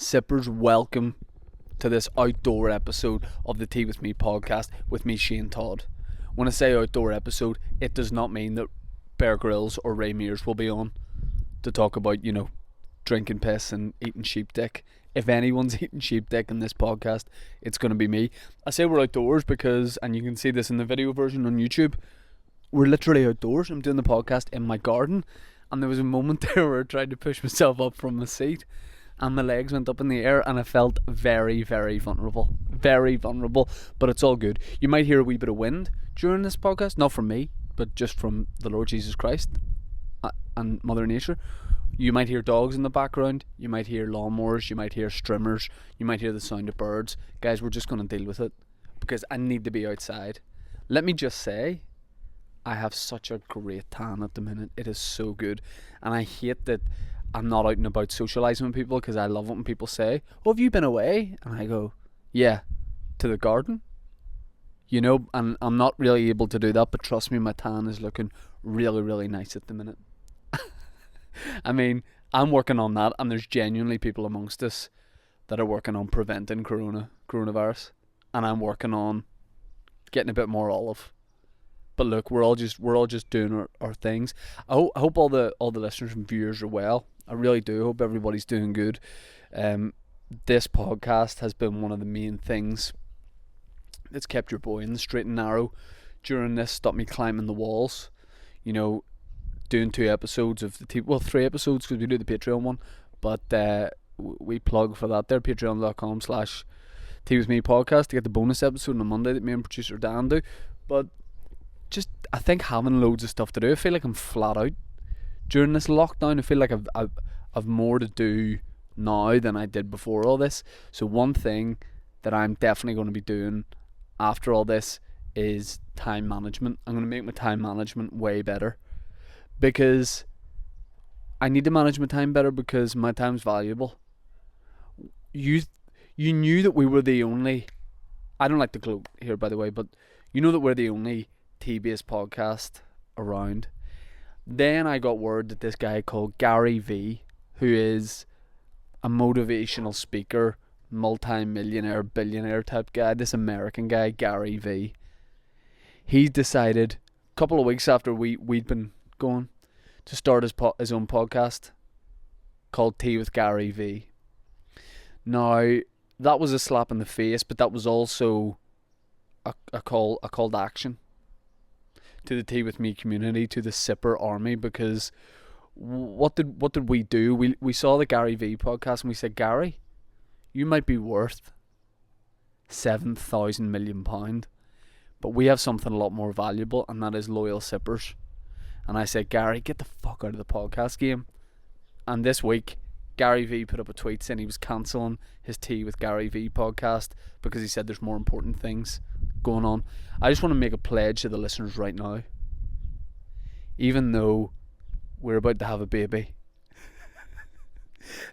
Sippers, welcome to this outdoor episode of the Tea With Me podcast with me, Shane Todd. When I say outdoor episode, it does not mean that Bear Grylls or Ray Mears will be on to talk about, drinking piss and eating sheep dick. If anyone's eating sheep dick in this podcast, it's going to be me. I say we're outdoors because, and you can see this in the video version on YouTube, we're literally outdoors. I'm doing the podcast in my garden, and there was a moment there where I tried to push myself up from the seat and my legs went up in the air and I felt very, very vulnerable. Very vulnerable, but it's all good. You might hear a wee bit of wind during this podcast, not from me, but just from the Lord Jesus Christ and Mother Nature. You might hear dogs in the background, you might hear lawnmowers, you might hear streamers, you might hear the sound of birds. Guys, we're just going to deal with it because I need to be outside. Let me just say, I have such a great tan at the minute. It is so good, and I hate that I'm not out and about socialising with people because I love it when people say, "Oh, have you been away?" And I go, "Yeah, to the garden." And I'm not really able to do that, but trust me, my tan is looking really, really nice at the minute. I mean, I'm working on that, and there's genuinely people amongst us that are working on preventing coronavirus, and I'm working on getting a bit more olive. But look, we're all just doing our things. I hope all the listeners and viewers are well. I really do hope everybody's doing good. This podcast has been one of the main things that's kept your boy in the straight and narrow during this. Stopped me climbing the walls. Doing 2 episodes of the three episodes because we do the Patreon one. But we plug for that there, patreon.com/teawithmepodcast to get the bonus episode on a Monday that me and producer Dan do. But just, I think having loads of stuff to do, I feel like I'm flat out during this lockdown. I feel like I've more to do now than I did before all this. So one thing that I'm definitely going to be doing after all this is time management. I'm going to make my time management way better because I need to manage my time better because my time's valuable. You knew that we were the only, I don't like to gloat here by the way, but you know that we're the only tea-based podcast around. Then I got word that this guy called Gary V, who is a motivational speaker, multi-millionaire, billionaire type guy, this American guy, Gary V, he decided a couple of weeks after we'd been going to start his own podcast called Tea with Gary V. Now, that was a slap in the face, but that was also a call to action to the Tea With Me community, to the Sipper army, because what did we do? We saw the Gary V podcast and we said, Gary, you might be worth £7,000 million, but we have something a lot more valuable, and that is loyal sippers. And I said, Gary, get the fuck out of the podcast game. And this week, Gary V put up a tweet saying he was cancelling his Tea with Gary V podcast because he said there's more important things going on. I just want to make a pledge to the listeners right now. Even though we're about to have a baby,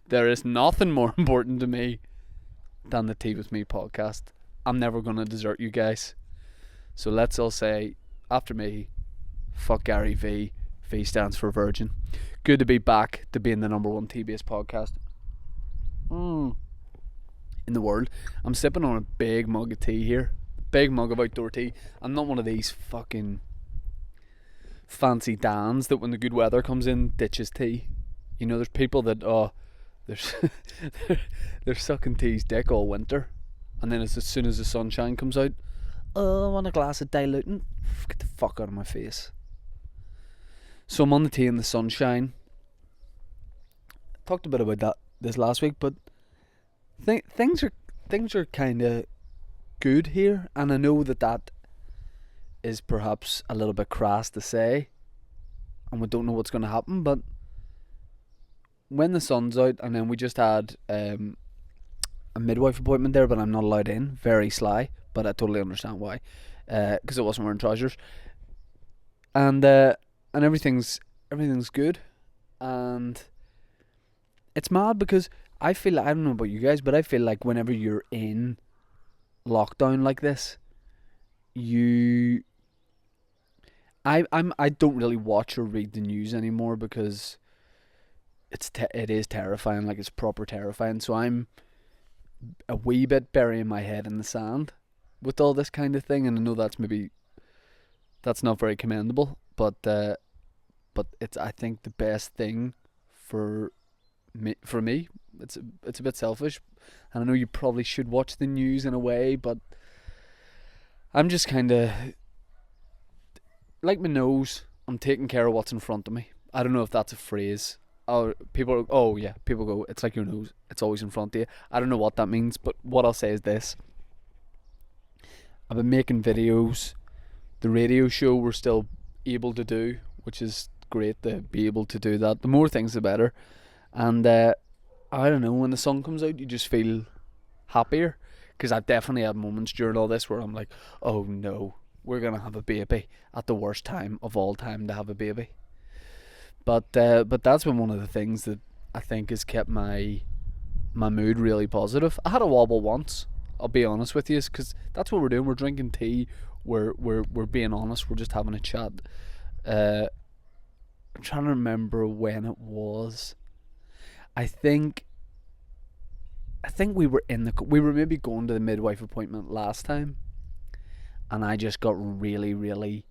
there is nothing more important to me than the Tea With Me podcast. I'm never going to desert you guys. So let's all say, after me, fuck Gary V. V stands for Virgin. Good to be back to being the number one tea-based podcast in the world. I'm sipping on a big mug of tea here. Big mug of outdoor tea. I'm not one of these fucking fancy Dans that when the good weather comes in ditches tea. There's people that they're sucking tea's dick all winter, and then as soon as the sunshine comes out, I want a glass of diluting. Get the fuck out of my face. So I'm on the tea in the sunshine. Talked a bit about that this last week, but things are kind of good here, and I know that is perhaps a little bit crass to say, and we don't know what's going to happen, but when the sun's out, and then we just had a midwife appointment there, but I'm not allowed in. Very sly, but I totally understand why, because I wasn't wearing trousers, and everything's good, and it's mad because I feel, I don't know about you guys, but I feel like whenever you're in lockdown like this, I don't really watch or read the news anymore because it is terrifying. Like, it's proper terrifying. So I'm a wee bit burying my head in the sand with all this kind of thing, and I know that's not very commendable, but it's, I think, the best thing for me. It's a bit selfish, and I know you probably should watch the news in a way, but I'm just kind of like my nose. I'm taking care of what's in front of me. I don't know if that's a phrase. People go, it's like your nose, it's always in front of you. I don't know what that means, but what I'll say is this: I've been making videos. The radio show we're still able to do, which is great to be able to do that. The more things, the better. And I don't know, when the sun comes out, you just feel happier. Because I've definitely had moments during all this where I'm like, oh no, we're going to have a baby at the worst time of all time to have a baby. But that's been one of the things that I think has kept my mood really positive. I had a wobble once, I'll be honest with you, because that's what we're doing. We're drinking tea. We're being honest. We're just having a chat. I'm trying to remember when it was. I think we were maybe going to the midwife appointment last time, and I just got really, really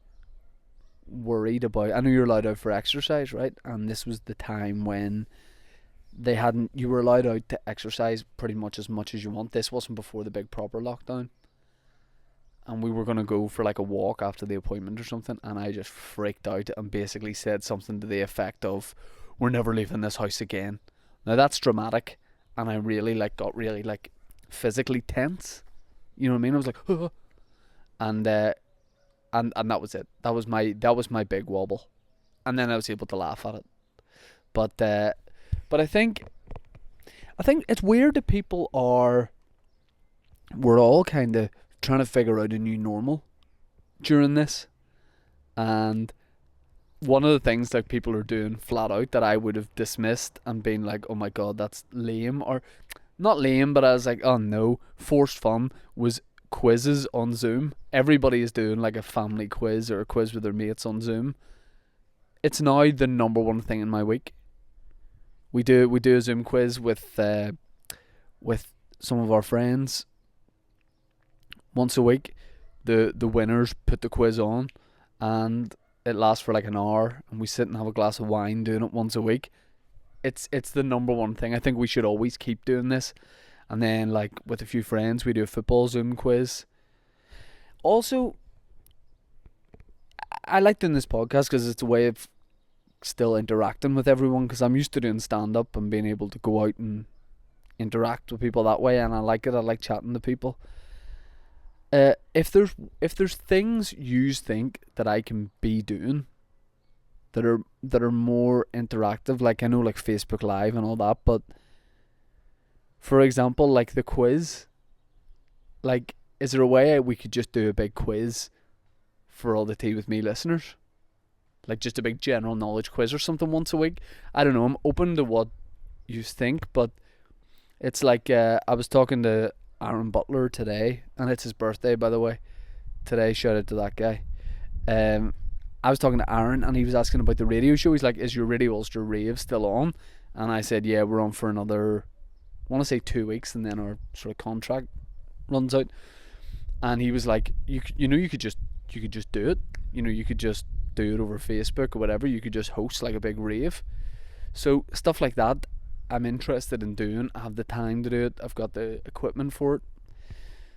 worried about. I know you're allowed out for exercise, right? And this was the time when you were allowed out to exercise pretty much as you want. This wasn't before the big proper lockdown. And we were going to go for like a walk after the appointment or something, and I just freaked out and basically said something to the effect of, we're never leaving this house again. Now that's dramatic, and I really got really physically tense. You know what I mean? I was like, oh. And that was it. That was my big wobble. And then I was able to laugh at it. But I think it's weird that we're all kind of trying to figure out a new normal during this, and one of the things that people are doing flat out that I would have dismissed and been like, oh my god, that's lame, or not lame, but I was like, oh no, forced fun, was quizzes on Zoom. Everybody is doing like a family quiz or a quiz with their mates on Zoom. It's now the number one thing in my week. We do a Zoom quiz with some of our friends once a week. The winners put the quiz on, and it lasts for like an hour, and we sit and have a glass of wine doing it once a week. It's the number one thing. I think we should always keep doing this. And then, like, with a few friends, we do a football Zoom quiz. Also, I like doing this podcast because it's a way of still interacting with everyone, because I'm used to doing stand-up and being able to go out and interact with people that way, and I like it. I like chatting to people. If there's things you think that I can be doing that are more interactive, like, I know, like Facebook Live and all that, but for example, like the quiz, like, is there a way we could just do a big quiz for all the Tea With Me listeners? Like, just a big general knowledge quiz or something once a week? I don't know, I'm open to what you think, but it's like, I was talking to Erin Butler today, and it's his birthday, by the way, today. Shout out to that guy. I was talking to Aaron, and he was asking about the radio show. He's like, is your Radio Ulster Rave still on? And I said, yeah, we're on for another, I want to say 2 weeks, and then our sort of contract runs out. And he was like, you could just do it. You could just do it over Facebook or whatever. You could just host like a big rave. So stuff like that I'm interested in doing. I have the time to do it. I've got the equipment for it.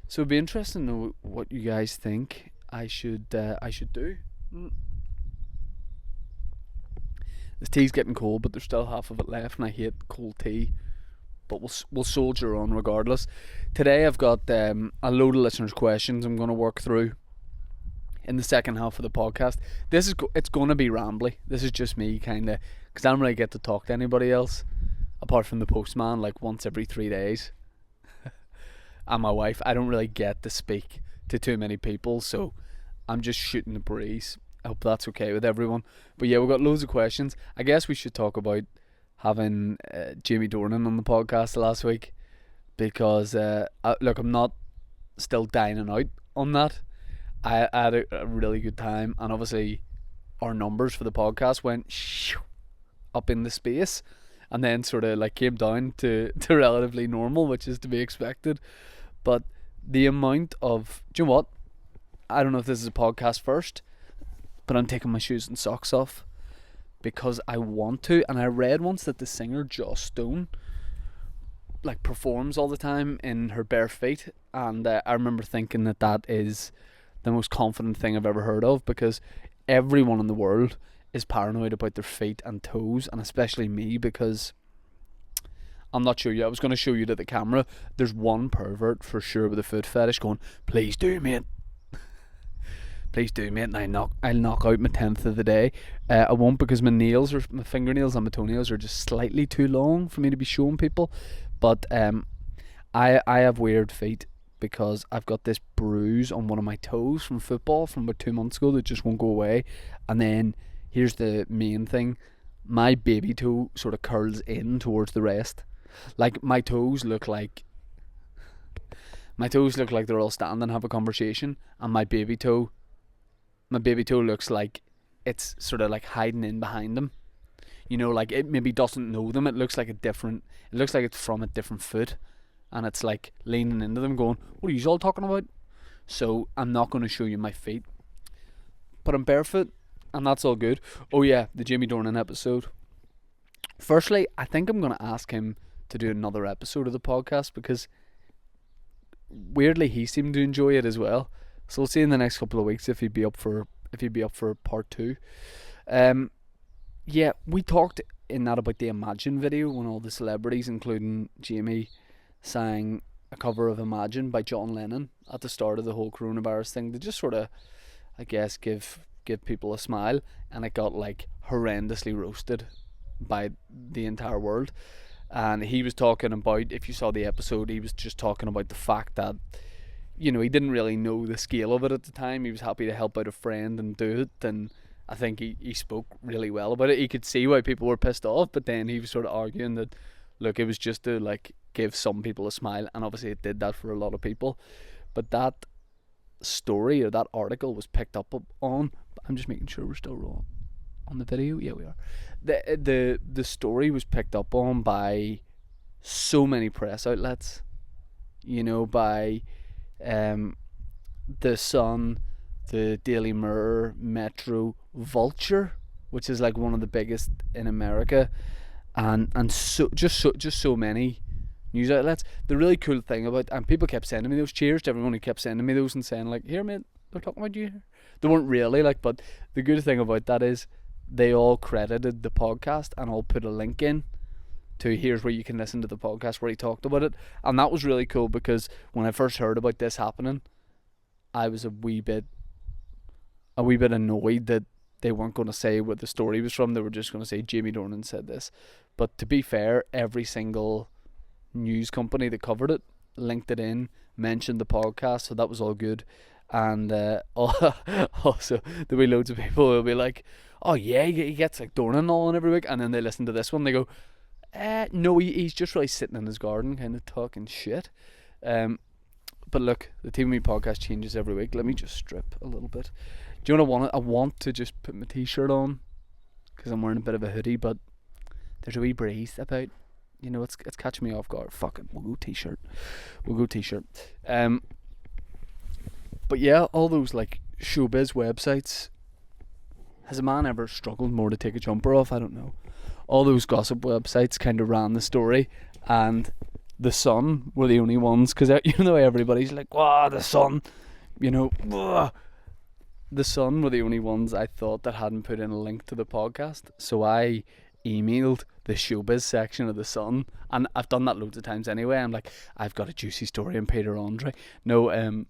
So it'd be interesting to know what you guys think I should do. This tea's getting cold, but there's still half of it left, and I hate cold tea. But we'll soldier on regardless. Today I've got a load of listeners' questions I'm going to work through in the second half of the podcast. It's going to be rambly. This is just me kind of, because I don't really get to talk to anybody else apart from the postman, like once every 3 days. And my wife. I don't really get to speak to too many people, so I'm just shooting the breeze. I hope that's okay with everyone. But yeah, we've got loads of questions. I guess we should talk about having Jamie Dornan on the podcast last week, because look, I'm not still dining out on that. I had a really good time, and obviously our numbers for the podcast went up in the space, and then sort of like came down to relatively normal, which is to be expected. But the amount of, do you know what? I don't know if this is a podcast first, but I'm taking my shoes and socks off because I want to. And I read once that the singer Joss Stone like performs all the time in her bare feet, and I remember thinking that is the most confident thing I've ever heard of, because everyone in the world is paranoid about their feet and toes, and especially me, because I'm not sure you. I was going to show you to the camera. There's one pervert for sure with a foot fetish going, please do, mate. Please do, mate. And I'll knock out my 10th of the day. I won't, because my fingernails and my toenails are just slightly too long for me to be showing people. But I have weird feet because I've got this bruise on one of my toes from football from about 2 months ago that just won't go away. And then here's the main thing: my baby toe sort of curls in towards the rest. Like my toes look like they're all standing and have a conversation, and my baby toe looks like it's sort of like hiding in behind them. You know, like it maybe doesn't know them. It looks like it's from a different foot, and it's like leaning into them going, what are you all talking about? So I'm not going to show you my feet, but I'm barefoot, and that's all good. Oh yeah, the Jamie Dornan episode. Firstly, I think I'm going to ask him to do another episode of the podcast, because weirdly he seemed to enjoy it as well. So we'll see in the next couple of weeks if he'd be up for part 2. Yeah, we talked in that about the Imagine video when all the celebrities, including Jamie, sang a cover of Imagine by John Lennon at the start of the whole coronavirus thing to just sort of, I guess, give people a smile, and it got like horrendously roasted by the entire world. And he was talking about, if you saw the episode, he was just talking about the fact that, you know, he didn't really know the scale of it at the time. He was happy to help out a friend and do it, and I think he spoke really well about it. He could see why people were pissed off, but then he was sort of arguing that, look, it was just to like give some people a smile, and obviously it did that for a lot of people. But that story or that article was picked up on, I'm just making sure we're still rolling on the video. Yeah, we are. The story was picked up on by so many press outlets, you know, by The Sun, the Daily Mirror, Metro, Vulture, which is like one of the biggest in America, and so many news outlets. The really cool thing about, and people kept sending me those, cheers to everyone who kept sending me those and saying like, here mate, they're talking about you here. They weren't really like, but the good thing about that is they all credited the podcast and all put a link in to here's where you can listen to the podcast where he talked about it. And that was really cool, because when I first heard about this happening, I was a wee bit annoyed that they weren't going to say where the story was from. They were just going to say Jamie Dornan said this. But to be fair, every single news company that covered it linked it in, mentioned the podcast, so that was all good. And also there'll be loads of people who'll be like, oh yeah, he gets like Dornan all on every week, and then they listen to this one, they go, no, he's just really sitting in his garden kind of talking shit. But look, the Team Me podcast changes every week. Let me just strip a little bit. Do you know what I want to just put my t-shirt on, because I'm wearing a bit of a hoodie, but there's a wee breeze about, you know, it's catching me off guard. Fuck it, we'll go t-shirt. But yeah, all those like showbiz websites, has a man ever struggled more to take a jumper off? I don't know. All those gossip websites kind of ran the story, and The Sun were the only ones, because you know everybody's like, wow, The Sun, you know, The Sun were the only ones I thought that hadn't put in a link to the podcast. So I emailed the showbiz section of The Sun, and I've done that loads of times anyway. I'm like, I've got a juicy story on Peter Andre. No,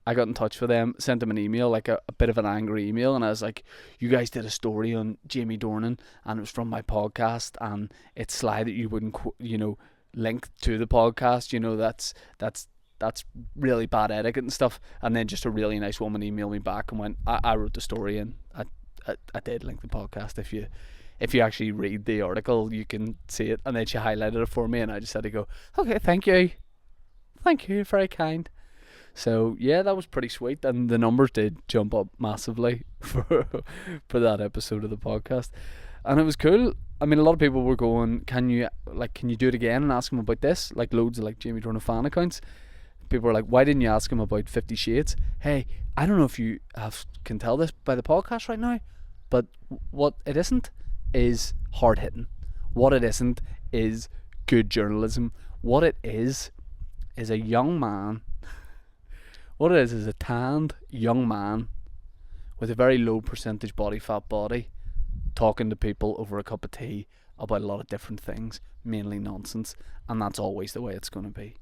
I got in touch with them, sent them an email, like a bit of an angry email, and I was like, you guys did a story on Jamie Dornan, and it was from my podcast, and it's sly that you wouldn't, link to the podcast, you know, that's really bad etiquette and stuff. And then just a really nice woman emailed me back and went, I wrote the story, and I did link the podcast. If you actually read the article, you can see it. And then she highlighted it for me, and I just had to go, okay, thank you, very kind. So yeah, that was pretty sweet, and the numbers did jump up massively for that episode of the podcast. And it was cool. I mean, a lot of people were going, can you do it again and ask him about this? Like loads of like Jamie Dornan fan accounts. People were like, why didn't you ask him about 50 Shades? Hey, I don't know if you can tell this by the podcast right now, but what it isn't is hard hitting. What it isn't is good journalism. What it is a young man. What it is a tanned young man with a very low percentage body fat body talking to people over a cup of tea about a lot of different things, mainly nonsense, and that's always the way it's going to be.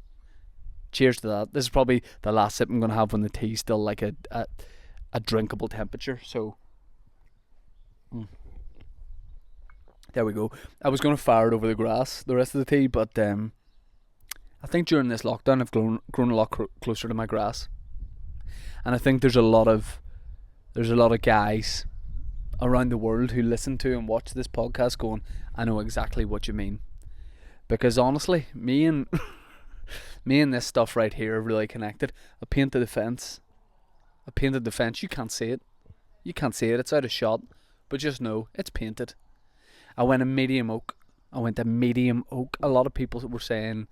Cheers to that. This is probably the last sip I'm going to have when the tea's still like a drinkable temperature. So there we go. I was going to fire it over the grass, the rest of the tea, but I think during this lockdown I've grown a lot closer to my grass, and I think there's a lot of guys around the world who listen to and watch this podcast going, I know exactly what you mean, because honestly, me and this stuff right here are really connected. I painted the fence. You can't see it. It's out of shot, but just know it's painted. I went to medium oak. A lot of people were saying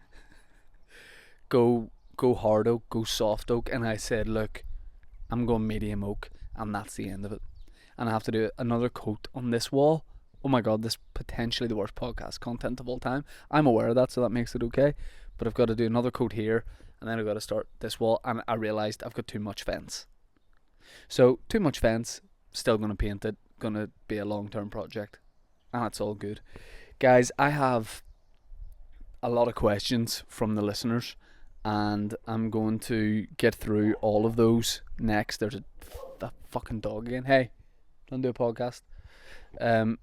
go hard oak, go soft oak, and I said, look, I'm going medium oak, and that's the end of it. And I have to do another coat on this wall. Oh my god, this potentially the worst podcast content of all time. I'm aware of that, so that makes it okay. But I've got to do another coat here, and then I've got to start this wall, and I realised I've got too much fence. So, too much fence, still going to paint it, going to be a long-term project, and it's all good. Guys, I have a lot of questions from the listeners, and I'm going to get through all of those next. There's that fucking dog again. Hey, don't do a podcast. And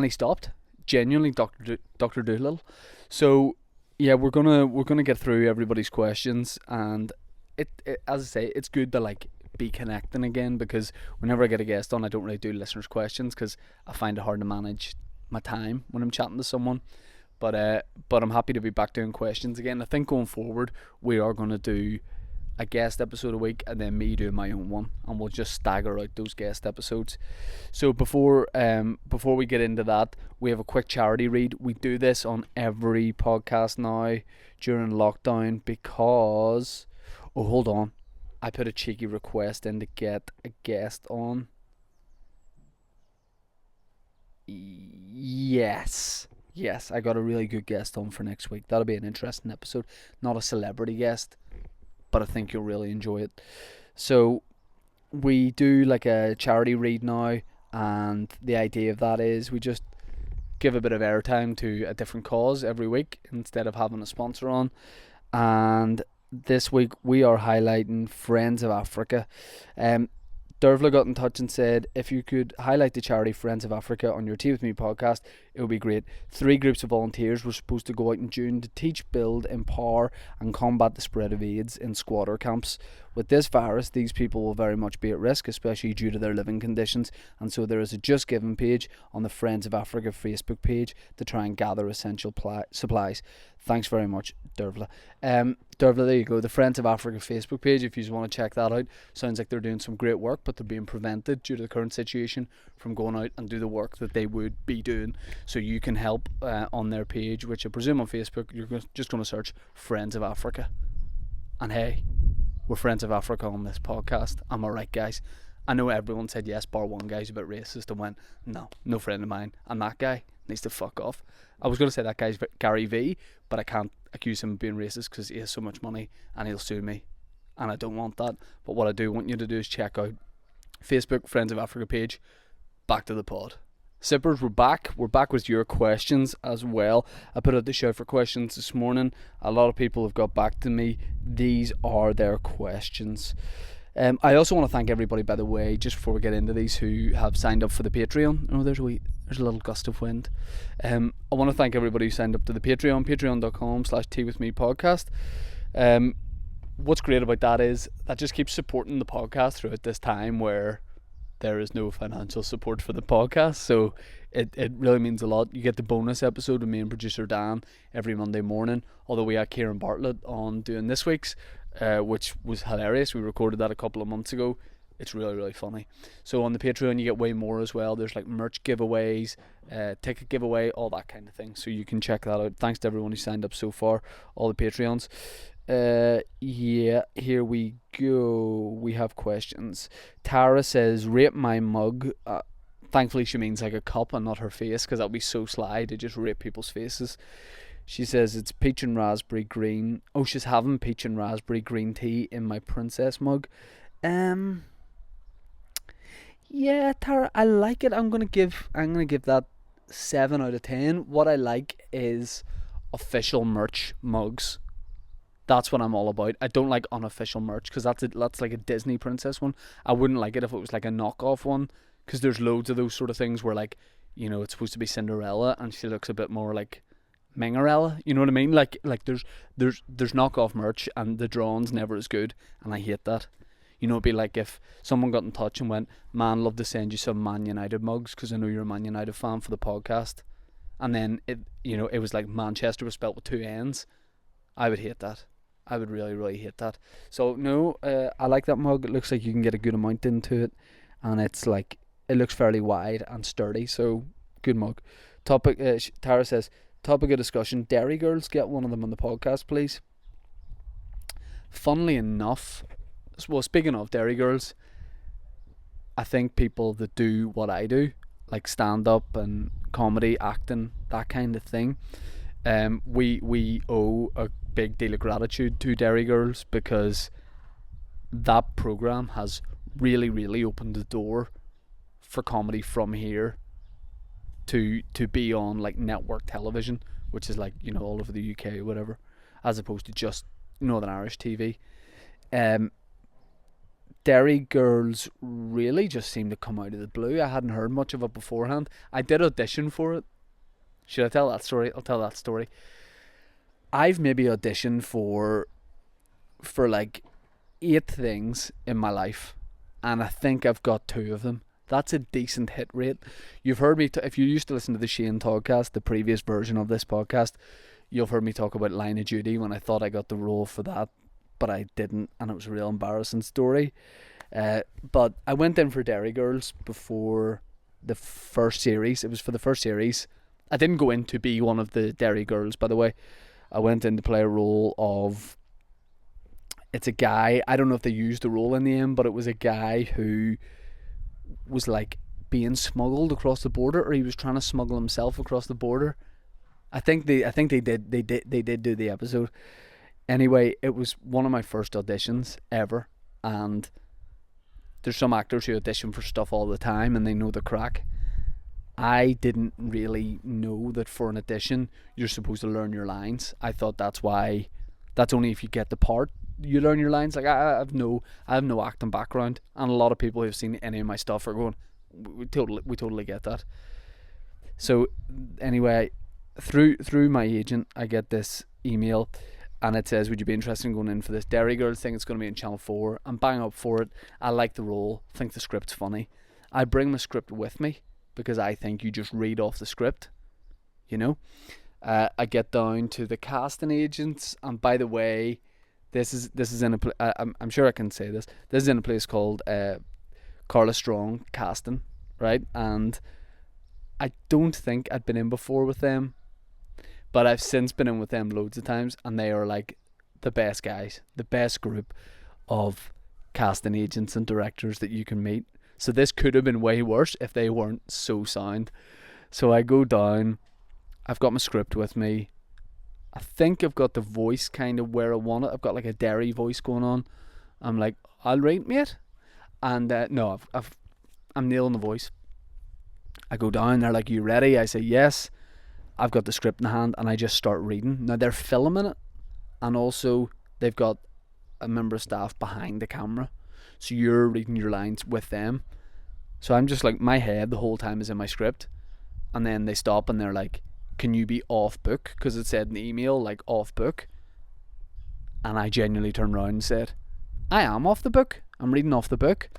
he stopped. Genuinely, Dr. Doolittle. So yeah, we're gonna get through everybody's questions, and it as I say, it's good to like be connecting again, because whenever I get a guest on, I don't really do listeners' questions because I find it hard to manage my time when I'm chatting to someone. But I'm happy to be back doing questions again. I think going forward we are going to do a guest episode a week, and then me doing my own one, and we'll just stagger out those guest episodes. So before we get into that, we have a quick charity read. We do this on every podcast now during lockdown because hold on, I put a cheeky request in to get a guest on. Yes, I got a really good guest on for next week. That'll be an interesting episode. Not a celebrity guest, but I think you'll really enjoy it. So we do like a charity read now, and the idea of that is we just give a bit of airtime to a different cause every week instead of having a sponsor on. And this week we are highlighting Friends of Africa. Dervla got in touch and said, if you could highlight the charity Friends of Africa on your Tea With Me podcast, it would be great. 3 groups of volunteers were supposed to go out in June to teach, build, empower and combat the spread of AIDS in squatter camps. With this virus, these people will very much be at risk, especially due to their living conditions, and so there is a Just Giving page on the Friends of Africa Facebook page to try and gather essential supplies. Thanks very much, Dervla. Dervla, there you go. The Friends of Africa Facebook page, if you just want to check that out. Sounds like they're doing some great work, but they're being prevented due to the current situation from going out and do the work that they would be doing. So you can help on their page, which I presume on Facebook you're just going to search Friends of Africa. And hey, we're Friends of Africa on this podcast. Am I right, guys? I know everyone said yes, bar one guy's a bit racist, and went, no friend of mine, and that guy needs to fuck off. I was going to say that guy's Gary V, but I can't accuse him of being racist because he has so much money and he'll sue me, and I don't want that. But what I do want you to do is check out Facebook Friends of Africa page. Back to the pod. Sippers, we're back with your questions as well. I put out the shout for questions this morning. A lot of people have got back to me. These are their questions. I also want to thank everybody, by the way, just before we get into these, who have signed up for the Patreon. Oh, there's a little gust of wind. I want to thank everybody who signed up to the Patreon, patreon.com/teawithmepodcast. What's great about that is that just keeps supporting the podcast throughout this time where there is no financial support for the podcast, so it really means a lot. You get the bonus episode with me and producer Dan every Monday morning, although we had Erin Butler on doing this week's, which was hilarious. We recorded that a couple of months ago. It's really, really funny. So on the Patreon you get way more as well. There's like merch giveaways, ticket giveaway, all that kind of thing. So you can check that out. Thanks to everyone who signed up so far, all the Patreons. Yeah, here we go. We have questions. Tara says, rate my mug. Thankfully she means like a cup and not her face, because that would be so sly to just rate people's faces. She says it's peach and raspberry green. Oh, she's having peach and raspberry green tea in my princess mug. Yeah, Tara, I like it. I'm gonna give that 7 out of 10. What I like is official merch mugs. That's what I'm all about. I don't like unofficial merch, because that's like a Disney princess one. I wouldn't like it if it was like a knockoff one, because there's loads of those sort of things where, like, you know, it's supposed to be Cinderella and she looks a bit more like Mingarella. You know what I mean? Like there's knockoff merch and the drawing's never as good, and I hate that. You know, it'd be like if someone got in touch and went, man, love to send you some Man United mugs because I know you're a Man United fan for the podcast, and then it was like Manchester was spelt with 2 N's. I would hate that. I would really, really hate that. So no, I like that mug. It looks like you can get a good amount into it, and it's like, it looks fairly wide and sturdy, so good mug. Topic, Tara says, topic of discussion, Dairy Girls, get one of them on the podcast, please. Funnily enough, well, speaking of Dairy Girls, I think people that do what I do, like stand-up and comedy, acting, that kind of thing, we owe a big deal of gratitude to Dairy Girls, because that program has really, really opened the door for comedy from here to be on like network television, which is like, you know, all over the UK or whatever, as opposed to just Northern Irish TV. Dairy Girls really just seemed to come out of the blue. I hadn't heard much of it beforehand. I did audition for it. Should I tell that story? I'll tell that story. I've maybe auditioned for like 8 things in my life, and I think I've got 2 of them. That's a decent hit rate. You've heard me, if you used to listen to the Shane Toddcast, the previous version of this podcast, you've heard me talk about Line of Duty when I thought I got the role for that, but I didn't, and it was a real embarrassing story. But I went in for Dairy Girls before the first series. It was for the first series. I didn't go in to be one of the Dairy Girls, by the way. I went in to play a role of, it's a guy, I don't know if they used the role in the end, but it was a guy who was like being smuggled across the border, or he was trying to smuggle himself across the border. I think they did do the episode. Anyway, it was one of my first auditions ever, and there's some actors who audition for stuff all the time and they know the crack. I didn't really know that for an audition you're supposed to learn your lines. I thought that's only if you get the part you learn your lines. Like I have no acting background, and a lot of people who've seen any of my stuff are going, we totally get that. So anyway, through my agent, I get this email, and it says, would you be interested in going in for this Dairy Girls thing? It's going to be in Channel 4. I'm bang up for it. I like the role, think the script's funny. I bring the script with me because I think you just read off the script, you know. I get down to the casting agents, and by the way, this is in a I'm sure I can say this. This is in a place called Carla Strong Casting, right? And I don't think I'd been in before with them, but I've since been in with them loads of times, and they are like the best guys, the best group of casting agents and directors that you can meet. So this could have been way worse if they weren't so sound. So I go down, I've got my script with me. I think I've got the voice kind of where I want it. I've got like a dairy voice going on. I'm like, all right, mate. And no, I'm nailing the voice. I go down, they're like, you ready? I say yes. I've got the script in hand, and I just start reading. Now they're filming it, and also they've got a member of staff behind the camera, so you're reading your lines with them. So I'm just like, my head the whole time is in my script, and then they stop and they're like, can you be off book? Because it said in the email like off book, and I genuinely turned around and said, I am off the book, I'm reading off the book.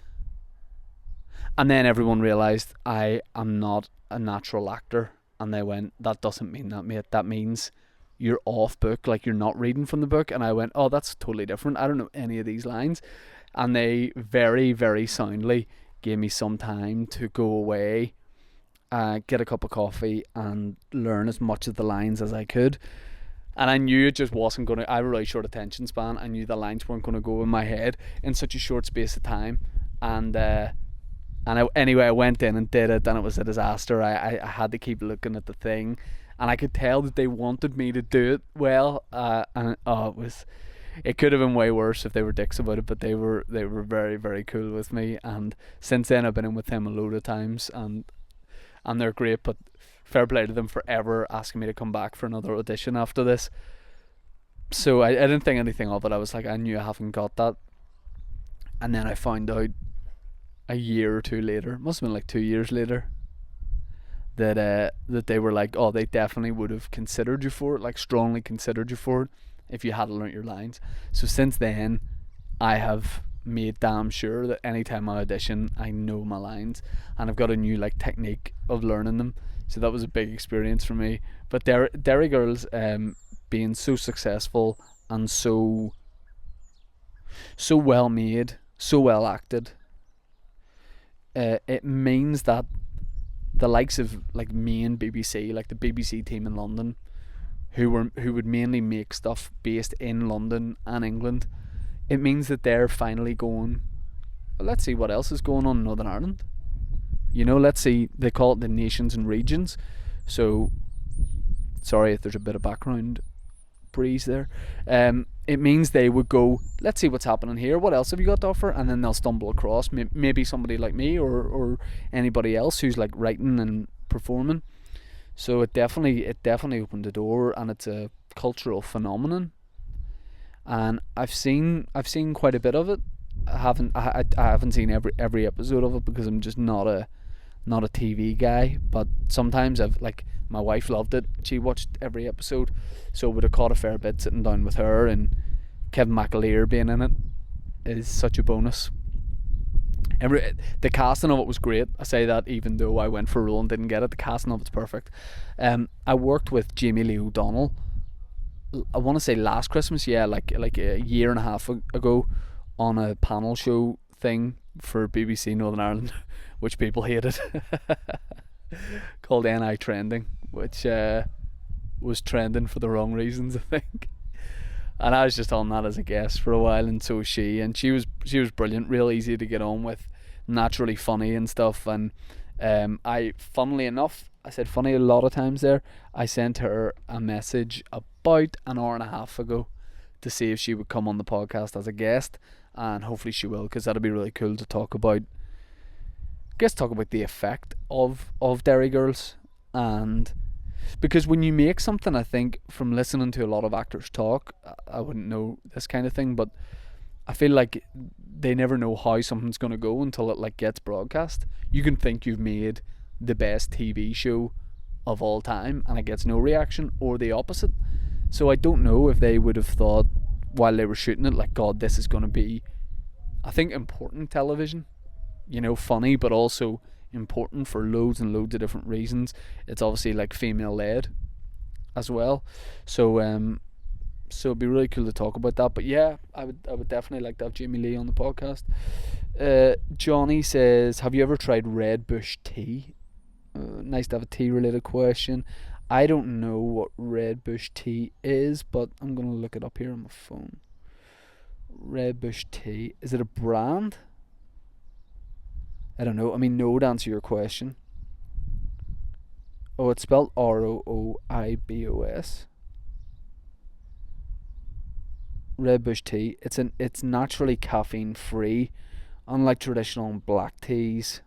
And then everyone realised I am not a natural actor, and they went, that doesn't mean that, mate, that means you're off book, like you're not reading from the book. And I went, oh, that's totally different, I don't know any of these lines. and they very, very soundly gave me some time to go away, get a cup of coffee and learn as much of the lines as I could. And I knew it just wasn't going to, I have a really short attention span. I knew the lines weren't going to go in my head in such a short space of time. Anyway, I went in and did it, and it was a disaster. I had to keep looking at the thing, and I could tell that they wanted me to do it well. It could have been way worse if they were dicks about it, but they were very, very cool with me. And since then, I've been in with them a load of times, and they're great. But fair play to them for ever asking me to come back for another audition after this. So I didn't think anything of it. I was like, I knew I haven't got that. And then I found out a year or two later, must have been like 2 years later, that they were like, oh, they definitely would have considered you for it, like strongly considered you for it, if you hadn't learnt your lines. So since then, I have made damn sure that anytime I audition, I know my lines, and I've got a new like technique of learning them. So that was a big experience for me. But Derry Girls, being so successful and so well made, so well acted, it means that the likes of like main BBC, like the BBC team in London, who would mainly make stuff based in London and England, it means that they're finally going, well, let's see what else is going on in Northern Ireland. You know, let's see, they call it the nations and regions. So, sorry if there's a bit of background breeze there. It means they would go, let's see what's happening here. What else have you got to offer? And then they'll stumble across maybe somebody like me or anybody else who's like writing and performing. So it definitely opened the door, and it's a cultural phenomenon. And I've seen quite a bit of it. I haven't seen every episode of it because I'm just not a TV guy. But sometimes my wife loved it. She watched every episode, so would have caught a fair bit sitting down with her. And Kevin McAleer being in it is such a bonus. The casting of it was great. I say that even though I went for a role and didn't get it. The casting of it's perfect. I worked with Jamie Lee O'Donnell, I want to say last Christmas, like a year and a half ago, on a panel show thing for BBC Northern Ireland, which people hated, called NI Trending, which was trending for the wrong reasons, I think. And I was just on that as a guest for a while, and so was she, and she was brilliant, real easy to get on with, naturally funny and stuff. And funnily enough, I said funny a lot of times there, I sent her a message about an hour and a half ago to see if she would come on the podcast as a guest, and hopefully she will, because that'd be really cool to talk about the effect of Derry Girls. And because when you make something, I think from listening to a lot of actors talk, I wouldn't know this kind of thing, but I feel like they never know how something's going to go until it gets broadcast. You can think you've made the best TV show of all time and it gets no reaction, or the opposite. So I don't know if they would have thought while they were shooting it, God, this is going to be, I think, important television, funny, but also important for loads and loads of different reasons. It's obviously female led as well, so it'd be really cool to talk about that. But yeah, I would definitely like to have Jamie Lee on the podcast. Johnny says, have you ever tried Redbush Tea? Nice to have a tea related question. I don't know what Redbush Tea is, but I'm going to look it up here on my phone. Redbush Tea, is it a brand? I don't know. No would answer your question. Oh, it's spelled Rooibos. Redbush Tea. It's naturally caffeine free, unlike traditional black teas.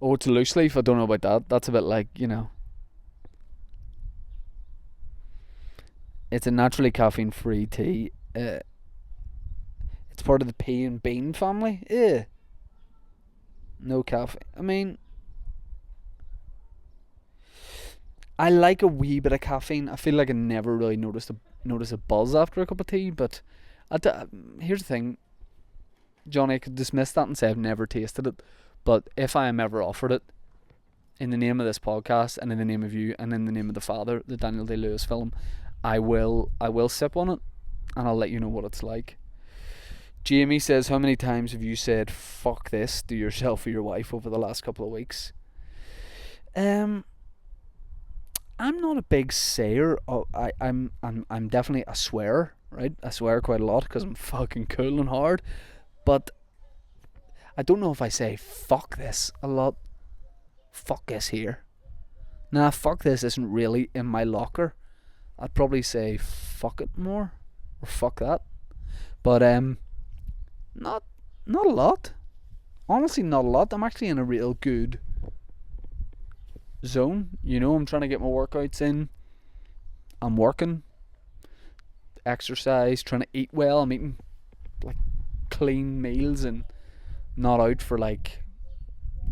Oh, it's a loose leaf. I don't know about that. That's a bit it's a naturally caffeine free tea. It's part of the pea and bean family. No caffeine. I like a wee bit of caffeine. I feel like I never really notice a buzz after a cup of tea. But here's the thing, Johnny, I could dismiss that and say I've never tasted it. But if I am ever offered it, in the name of this podcast and in the name of you and in the name of The Father, the Daniel Day-Lewis film, I will sip on it. and I'll let you know what it's like. Jamie says, how many times have you said fuck this to yourself or your wife over the last couple of weeks? I'm not a big sayer. I'm definitely a swearer, right? I swear quite a lot because I'm fucking cool and hard. But I don't know if I say fuck this a lot. Fuck this here. Nah, fuck this isn't really in my locker. I'd probably say fuck it more, or fuck that. But not a lot. Honestly, not a lot. I'm actually in a real good zone. I'm trying to get my workouts in. I'm working, exercise, trying to eat well. I'm eating like clean meals and not out for like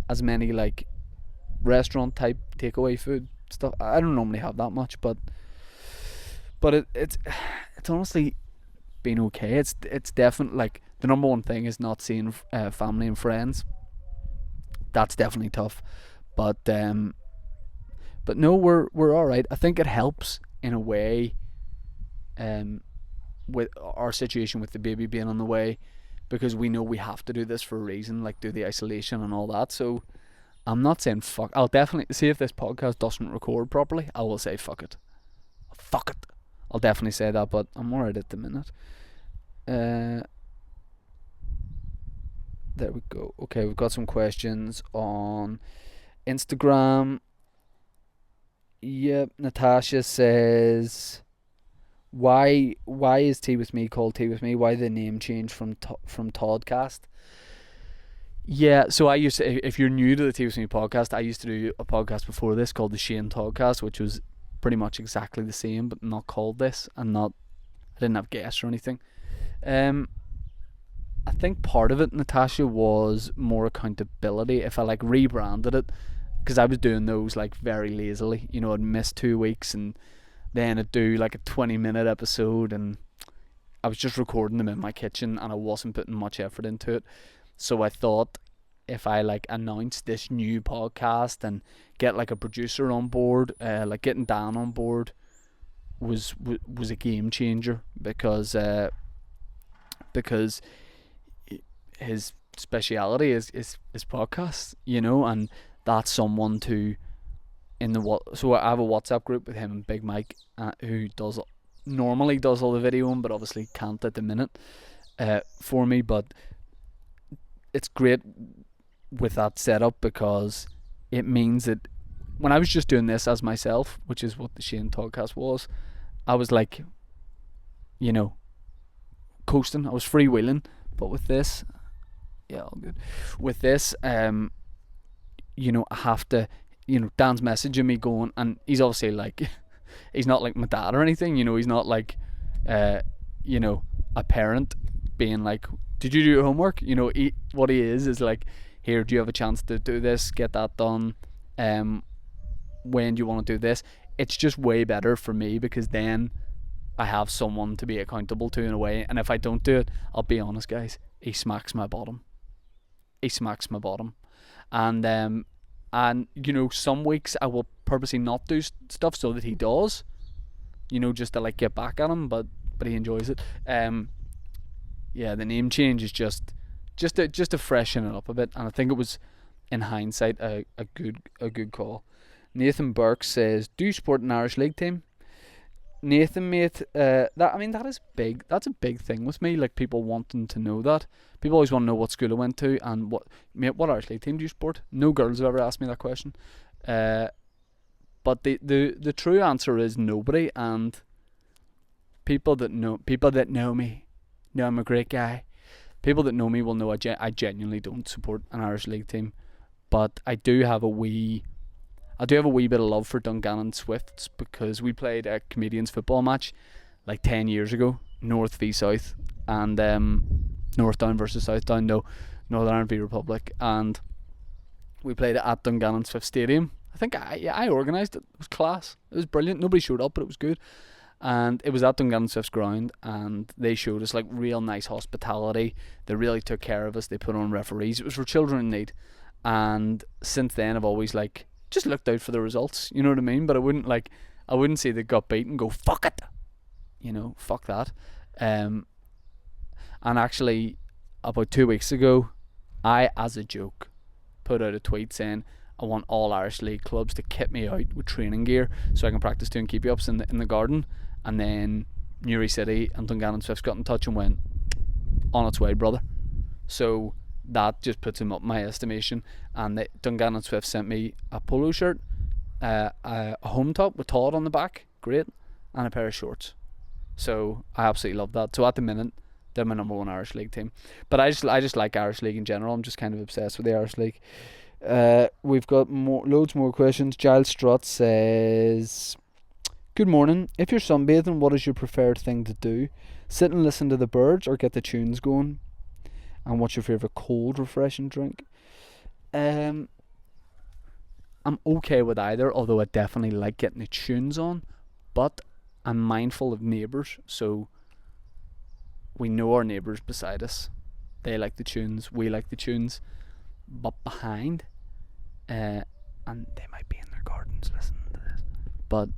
as many like restaurant type takeaway food stuff. I don't normally have that much, but it's honestly been okay. It's definitely like the number one thing is not seeing family and friends. That's definitely tough, but no, we're all right. I think it helps in a way, with our situation with the baby being on the way, because we know we have to do this for a reason, like do the isolation and all that. So I'm not saying fuck. I'll definitely see if this podcast doesn't record properly. I will say fuck it. Fuck it. I'll definitely say that, but I'm alright at the minute. There we go. Okay, we've got some questions on Instagram. Yep, Natasha says, why is Tea With Me called Tea With Me? Why the name change from Toddcast? Yeah, so I used to, if you're new to the Tea With Me podcast, I used to do a podcast before this called the Shane Toddcast, which was pretty much exactly the same, but not called this, and I didn't have guests or anything. I think part of it, Natasha, was more accountability. If I like rebranded it, because I was doing those like very lazily, I'd miss 2 weeks and then I'd do like a 20-minute episode, and I was just recording them in my kitchen and I wasn't putting much effort into it. So I thought if I like announce this new podcast and get like a producer on board, like getting Dan on board was a game changer, because his speciality is podcasts, and that's someone to so I have a WhatsApp group with him and Big Mike, who normally does all the videoing, but obviously can't at the minute for me. But it's great with that setup, because it means that when I was just doing this as myself, which is what the Shane Toddcast was, I was like, coasting. I was freewheeling. But with this, yeah, all good. With this, I have to, Dan's messaging me going, and he's obviously like, he's not like my dad or anything, he's not like, a parent being like, did you do your homework? What he is like, here, do you have a chance to do this? Get that done. When do you want to do this? It's just way better for me, because then I have someone to be accountable to in a way. And if I don't do it, I'll be honest, guys, he smacks my bottom. And some weeks I will purposely not do stuff so that he does, just to like get back at him, but he enjoys it. Yeah, the name change is just to freshen it up a bit, and I think it was, in hindsight, a good call. Nathan Burke says, do you support an Irish League team? Nathan, mate, that is big. That's a big thing with me, like people wanting to know that. People always want to know what school I went to and what Irish League team do you support? No girls have ever asked me that question. But the true answer is nobody, and people that know me know I'm a great guy. People that know me will know I genuinely don't support an Irish League team, but I do have a wee bit of love for Dungannon Swifts, because we played a comedians football match like 10 years ago, North v South, and North Down versus South Down, no, Northern Ireland v Republic, and we played it at Dungannon Swift Stadium. I think I organised it. It was class. It was brilliant. Nobody showed up, but it was good. And it was at Dungannon Swift's ground, and they showed us like real nice hospitality. They really took care of us. They put on referees. It was for children in need. And since then I've always like just looked out for the results, you know what I mean? But I wouldn't see they got beat and go fuck it, fuck that. And actually, about 2 weeks ago, I, as a joke, put out a tweet saying I want all Irish League clubs to kit me out with training gear so I can practice doing keepy-ups in the garden. And then Newry City and Dungannon Swifts got in touch and went, on its way, brother. So that just puts him up in my estimation. And Dungannon Swifts sent me a polo shirt, a home top with Todd on the back, great, and a pair of shorts. So I absolutely love that. So at the minute, they're my number one Irish League team. But I just like Irish League in general. I'm just kind of obsessed with the Irish League. We've got loads more questions. Giles Strutt says, good morning. If you're sunbathing, what is your preferred thing to do? Sit and listen to the birds or get the tunes going? And what's your favourite cold refreshing drink? I'm okay with either, although I definitely like getting the tunes on. But I'm mindful of neighbours, so we know our neighbours beside us. They like the tunes, we like the tunes. But behind, and they might be in their gardens listening to this. But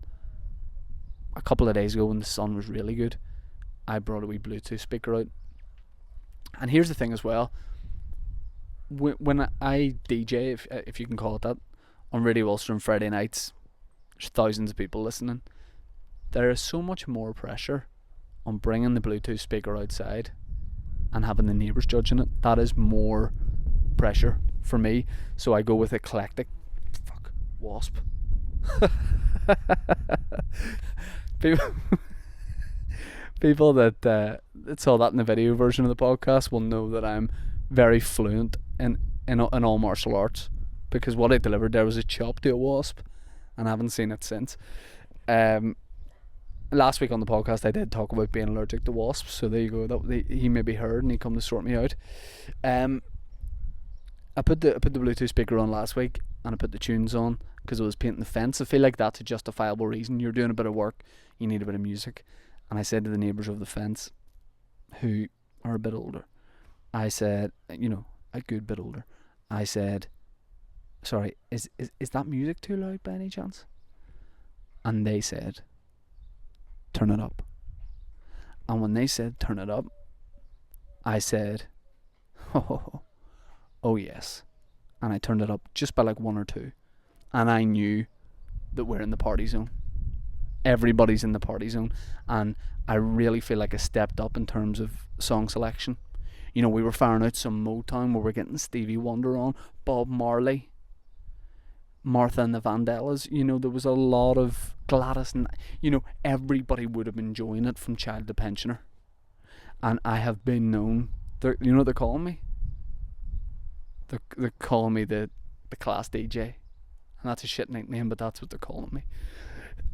a couple of days ago when the sun was really good, I brought a wee Bluetooth speaker out. And here's the thing as well. When I DJ, if you can call it that, on Radio Ulster on Friday nights, there's thousands of people listening. There is so much more pressure on bringing the Bluetooth speaker outside and having the neighbours judging it. That is more pressure for me. So I go with eclectic. Fuck, wasp. People that saw that in the video version of the podcast will know that I'm very fluent in all martial arts, because what I delivered there was a chop to a wasp, and I haven't seen it since. Last week on the podcast I did talk about being allergic to wasps, so there you go. He maybe heard and he come to sort me out. I put the Bluetooth speaker on last week and I put the tunes on because I was painting the fence. I feel like that's a justifiable reason. You're doing a bit of work, you need a bit of music. And I said to the neighbours of the fence, who are a bit older, I said, a good bit older, I said, sorry, is that music too loud by any chance? And they said, turn it up. And when they said turn it up, I said, oh yes. And I turned it up just by like 1 or 2. And I knew that we're in the party zone. Everybody's in the party zone. And I really feel like I stepped up in terms of song selection. We were firing out some Motown where we're getting Stevie Wonder on, Bob Marley, Martha and the Vandellas. There was a lot of Gladys, and everybody would have been enjoying it from child to pensioner. And I have been known, you know what they're calling me? They're calling me the class DJ. And that's a shit nickname, but that's what they're calling me.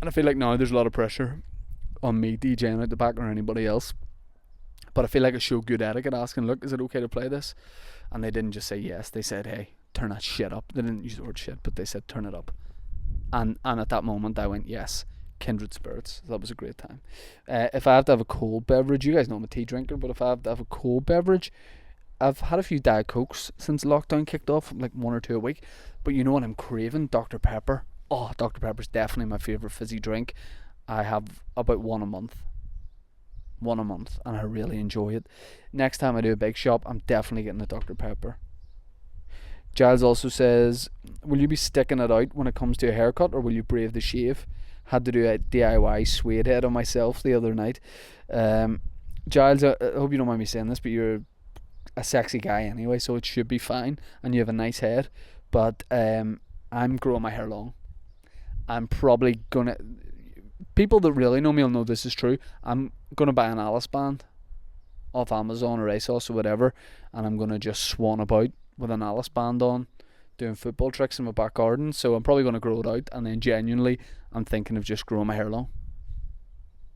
And I feel like now there's a lot of pressure on me DJing out the back or anybody else. But I feel like I showed good etiquette asking, look, is it okay to play this? And they didn't just say yes. They said, hey, turn that shit up. They didn't use the word shit, but they said turn it up. And at that moment I went, yes, kindred spirits. That was a great time. If I have to have a cold beverage, you guys know I'm a tea drinker, but if I have to have a cold beverage, I've had a few Diet Cokes since lockdown kicked off, like 1 or 2 a week. But you know what I'm craving? Dr. Pepper. Oh, Dr. Pepper's definitely my favourite fizzy drink. I have about one a month, and I really enjoy it. Next time I do a big shop, I'm definitely getting a Dr. Pepper. Giles also says, will you be sticking it out when it comes to a haircut, or will you brave the shave? Had to do a DIY suede head on myself the other night. Giles, I hope you don't mind me saying this, but you're a sexy guy anyway, so it should be fine, and you have a nice head. But I'm growing my hair long. I'm probably gonna, people that really know me will know this is true, I'm gonna buy an Alice band off Amazon or ASOS or whatever, and I'm gonna just swan about with an Alice band on, doing football tricks in my back garden. So I'm probably gonna grow it out, and then genuinely I'm thinking of just growing my hair long.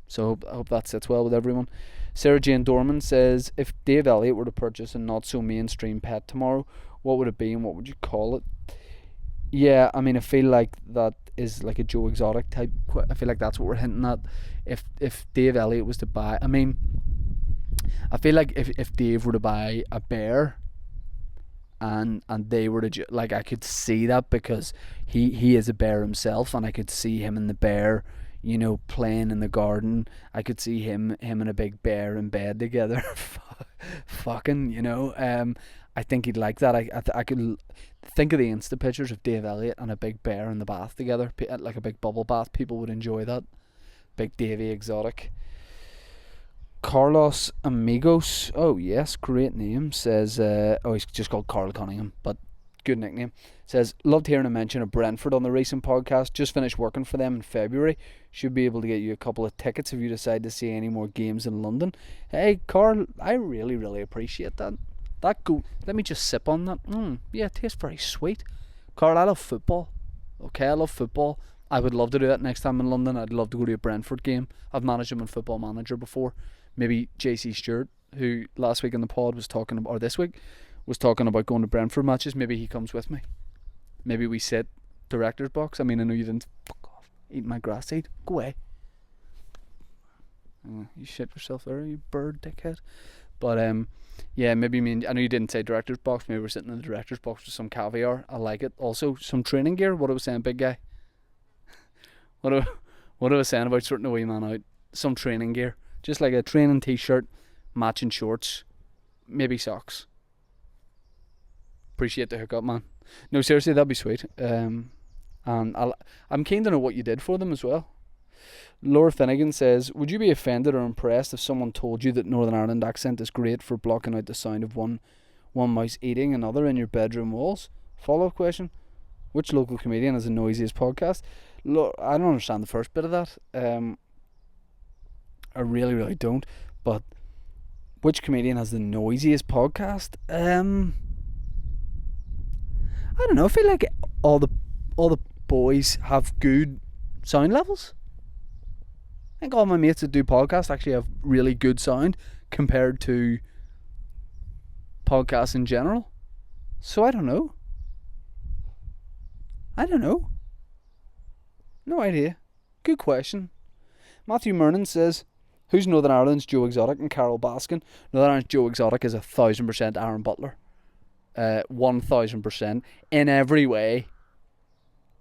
So I hope that sits well with everyone. Sarah Jane Dorman says, if Dave Elliott were to purchase a not so mainstream pet tomorrow, what would it be and what would you call it? Yeah, I mean, I feel like that is like a Joe Exotic type. I feel like that's what we're hinting at. If Dave Elliott was to buy, I mean, I feel like if Dave were to buy a bear, and they were to like, I could see that because he is a bear himself, and I could see him and the bear, playing in the garden. I could see him and a big bear in bed together, fucking. I think he'd like that. I could think of the Insta pictures of Dave Elliott and a big bear in the bath together, like a big bubble bath. People would enjoy that. Big Davy exotic. Carlos Amigos, oh yes, great name, says, he's just called Carl Cunningham, but good nickname, says, loved hearing a mention of Brentford on the recent podcast, just finished working for them in February, should be able to get you a couple of tickets if you decide to see any more games in London. Hey Carl, I really, really appreciate that. Let me just sip on that. Yeah, it tastes very sweet. Carl, I love football. Okay, I love football. I would love to do that next time in London. I'd love to go to a Brentford game. I've managed them in Football Manager before. Maybe JC Stewart, who last week in the pod was talking about, or this week was talking about going to Brentford matches. Maybe he comes with me. Maybe we sit director's box. I mean, I know you didn't fuck off, eat my grass seed. Go away. You shit yourself there, you bird dickhead. But yeah, maybe I know you didn't say director's box. Maybe we're sitting in the director's box with some caviar. I like it. Also, some training gear. What I was saying, big guy. What I was saying about sorting a wee man out. Some training gear. Just like a training t-shirt, matching shorts, maybe socks. Appreciate the hookup, man. No, seriously, that'd be sweet. And I'm keen to know what you did for them as well. Laura Finnegan says, would you be offended or impressed if someone told you that Northern Ireland accent is great for blocking out the sound of one mouse eating another in your bedroom walls? Follow-up question. Which local comedian has the noisiest podcast? Look, I don't understand the first bit of that. I really, really don't. But which comedian has the noisiest podcast? I don't know. I feel like all the boys have good sound levels. I think all my mates that do podcasts actually have really good sound compared to podcasts in general. So I don't know. No idea. Good question. Matthew Mernon says, who's Northern Ireland's Joe Exotic and Carol Baskin? Northern Ireland's Joe Exotic is 1,000% Erin Butler. 1,000%. In every way,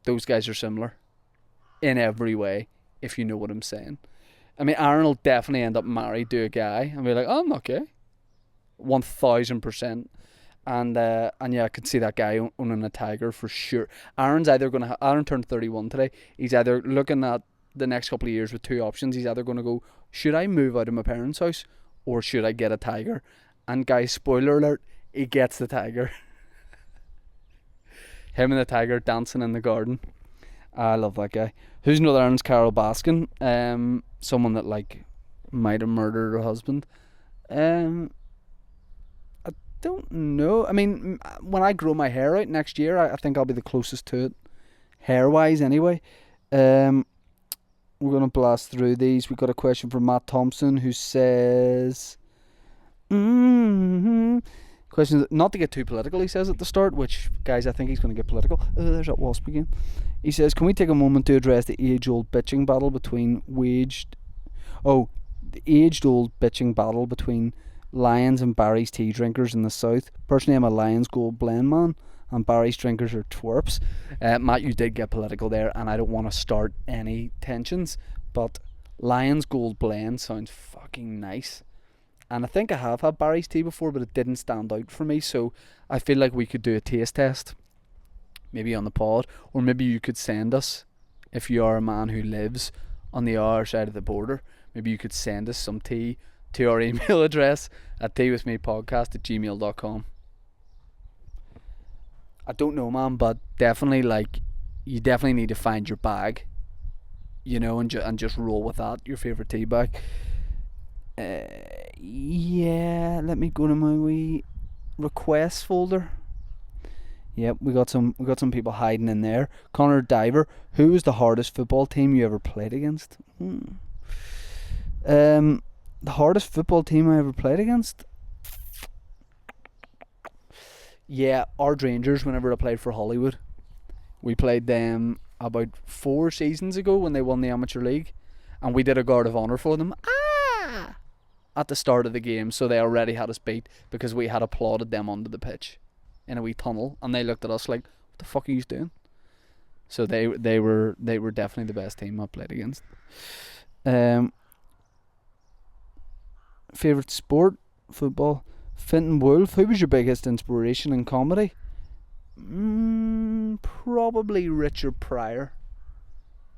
those guys are similar. In every way, if you know what I'm saying. I mean, Aaron will definitely end up married to a guy and be like, oh, I'm not gay. 1,000%. And yeah, I could see that guy owning a tiger for sure. Aaron's either going to... Aaron turned 31 today. He's either looking at the next couple of years with two options. He's either going to go, should I move out of my parents' house or should I get a tiger? And guys, spoiler alert, he gets the tiger. Him and the tiger dancing in the garden. I love that guy. Who's Northern Ireland's Carol Baskin? Someone that might have murdered her husband. I don't know. I mean, when I grow my hair out next year, I think I'll be the closest to it, hair wise anyway. We're gonna blast through these. We got a question from Matt Thompson who says, question, not to get too political, he says at the start, which, guys, I think he's going to get political. There's that wasp again. He says, can we take a moment to address the age-old bitching battle between Lions and Barry's tea drinkers in the south? Personally, I'm a Lions Gold Blend man, and Barry's drinkers are twerps. Matt, you did get political there, and I don't want to start any tensions, but Lions Gold Blend sounds fucking nice. And I think I have had Barry's tea before, but it didn't stand out for me. So I feel like we could do a taste test, maybe on the pod, or maybe you could send us, if you are a man who lives on the other side of the border, maybe you could send us some tea to our email address at teawithmepodcast@gmail.com. I don't know, man, but definitely, you definitely need to find your bag, and just roll with that, your favourite tea bag. Yeah, let me go to my wee requests folder. Yep, we got some people hiding in there. Connor Diver, who was the hardest football team you ever played against? The hardest football team I ever played against? Yeah, Ard Rangers, whenever I played for Hollywood. We played them about 4 seasons ago when they won the Amateur League, and we did a guard of honour for them. At the start of the game, so they already had us beat because we had applauded them onto the pitch in a wee tunnel, and they looked at us like, what the fuck are you doing? So they were definitely the best team I played against. Favorite sport, football. Finton Wolf. Who was your biggest inspiration in comedy? Probably Richard Pryor.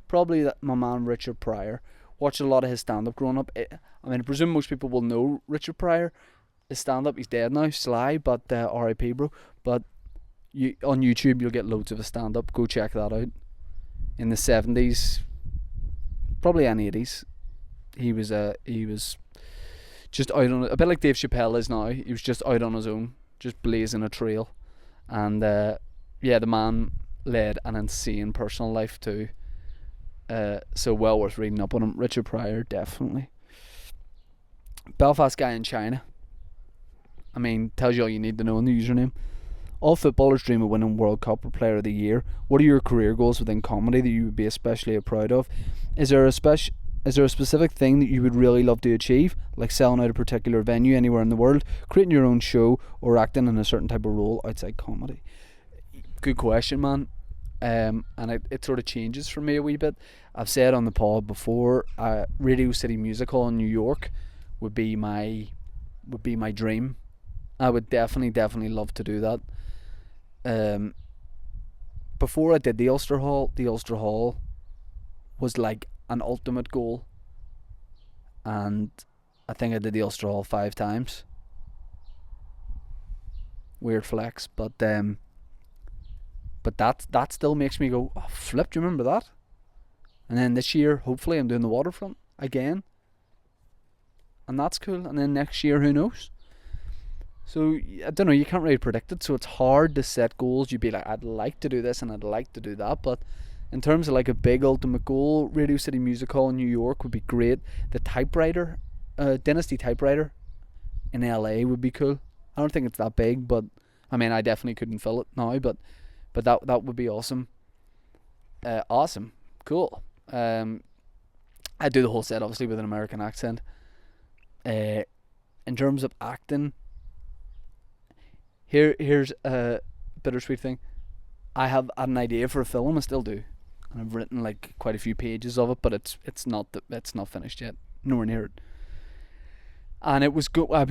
Probably my man Richard Pryor. Watched a lot of his stand-up growing up. I presume most people will know Richard Pryor. His stand-up, he's dead now, Sly, but R.I.P. bro. But on YouTube you'll get loads of his stand-up. Go check that out. In the 70s, probably and 80s, he was just out on a bit like Dave Chappelle is now. He was just out on his own, just blazing a trail, and the man led an insane personal life too. So well worth reading up on him. Richard Pryor, definitely. Belfast guy in China. Tells you all you need to know in the username. All footballers dream of winning World Cup or Player of the Year. What are your career goals within comedy that you would be especially proud of? Is there a specific thing that you would really love to achieve, like selling out a particular venue anywhere in the world, creating your own show, or acting in a certain type of role outside comedy? Good question, man. And it sort of changes for me a wee bit. I've said on the pod before, Radio City Music Hall in New York would be my dream. I would definitely love to do that. Before I did the Ulster Hall was like an ultimate goal, and I think I did the Ulster Hall 5 times. Weird flex, but that still makes me go, oh flip, do you remember that? And then this year hopefully I'm doing the Waterfront again, and that's cool. And then next year, who knows? So I don't know, you can't really predict it, so it's hard to set goals. You'd be like, I'd like to do this and I'd like to do that, but in terms of like a big ultimate goal, Radio City Music Hall in New York would be great. The typewriter, Dynasty typewriter in LA would be cool. I don't think it's that big, but I definitely couldn't fill it now, but that would be awesome. Awesome, cool. I do the whole set obviously with an American accent. In terms of acting, here's a bittersweet thing. I had an idea for a film, I still do, and I've written like quite a few pages of it, but it's not finished yet, nowhere near it. And I was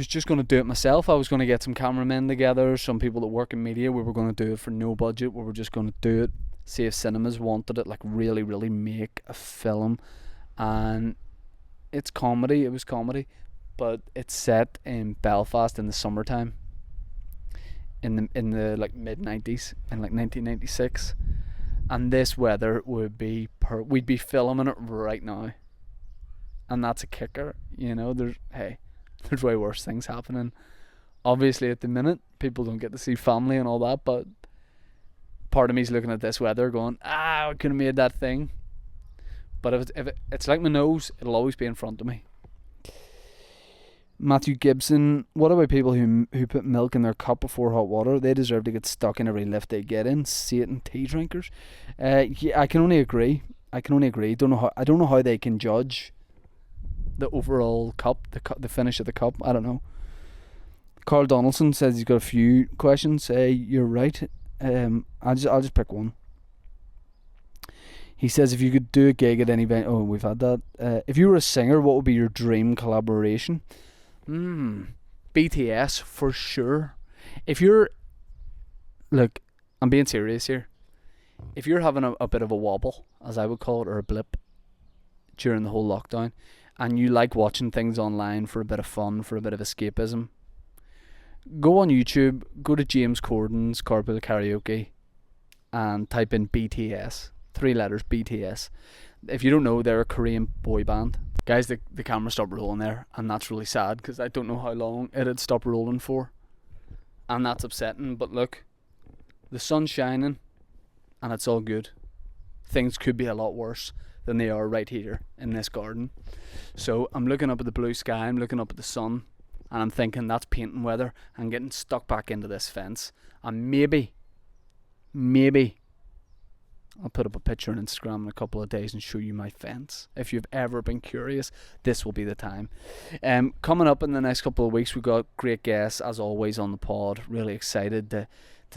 just going to do it myself. I was going to get some cameramen together, some people that work in media. We were going to do it for no budget. We were just going to do it, see if cinemas wanted it, like really make a film. And it's comedy. It was comedy, but it's set in Belfast in the summertime, in the like mid-90s, in like 1996, and this weather would be we'd be filming it right now, and that's a kicker. There's way worse things happening obviously at the minute. People don't get to see family and all that, but part of me's looking at this weather going, I could have made that thing. But if it's like my nose, it'll always be in front of me. Matthew Gibson, what about people who put milk in their cup before hot water? They deserve to get stuck in every lift they get in. Satan tea drinkers. Yeah, I can only agree. I don't know how they can judge the overall cup, the finish of the cup. I don't know. Carl Donaldson says he's got a few questions. You're right. I'll just pick one. He says, if you could do a gig at any venue... Oh, we've had that. If you were a singer, what would be your dream collaboration? BTS, for sure. If you're... Look, I'm being serious here. If you're having a bit of a wobble, as I would call it, or a blip, during the whole lockdown, and you like watching things online for a bit of fun, for a bit of escapism, go on YouTube, go to James Corden's Carpool Karaoke, and type in BTS. 3 letters, BTS. If you don't know, they're a Korean boy band. Guys, the camera stopped rolling there, and that's really sad because I don't know how long it had stopped rolling for, and that's upsetting. But look, the sun's shining and it's all good. Things could be a lot worse than they are right here in this garden. So I'm looking up at the blue sky, I'm looking up at the sun, and I'm thinking that's painting weather. I'm getting stuck back into this fence, and maybe I'll put up a picture on Instagram in a couple of days and show you my fence. If you've ever been curious, this will be the time. Coming up in the next couple of weeks, we've got great guests, as always, on the pod. Really excited to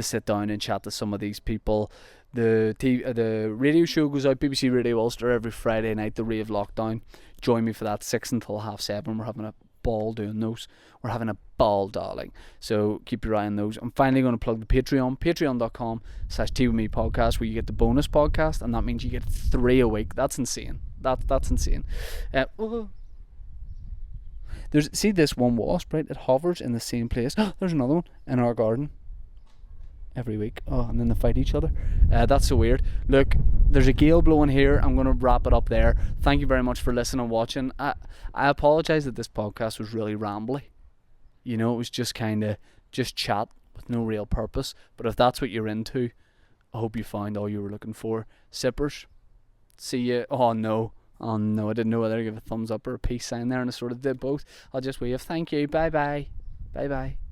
sit down and chat to some of these people. The radio show goes out, BBC Radio Ulster, every Friday night, the Rave Lockdown. Join me for that, 6 until 7:30. We're having a ball doing those. We're having a ball, darling. So keep your eye on those. I'm finally going to plug the Patreon, patreon.com/teawithmepodcast, where you get the bonus podcast, and that means you get 3 a week. That's insane. That's insane. See this one wasp, right? It hovers in the same place. There's another one in our garden every week. And then they fight each other. That's so weird. Look, there's a gale blowing here. I'm going to wrap it up there. Thank you very much for listening and watching. I apologise that this podcast was really rambly. You know, it was just kind of just chat with no real purpose. But if that's what you're into, I hope you found all you were looking for. Sippers, see you. Oh no, I didn't know whether to give a thumbs up or a peace sign there, and I sort of did both. I'll just wave. Thank you. Bye bye.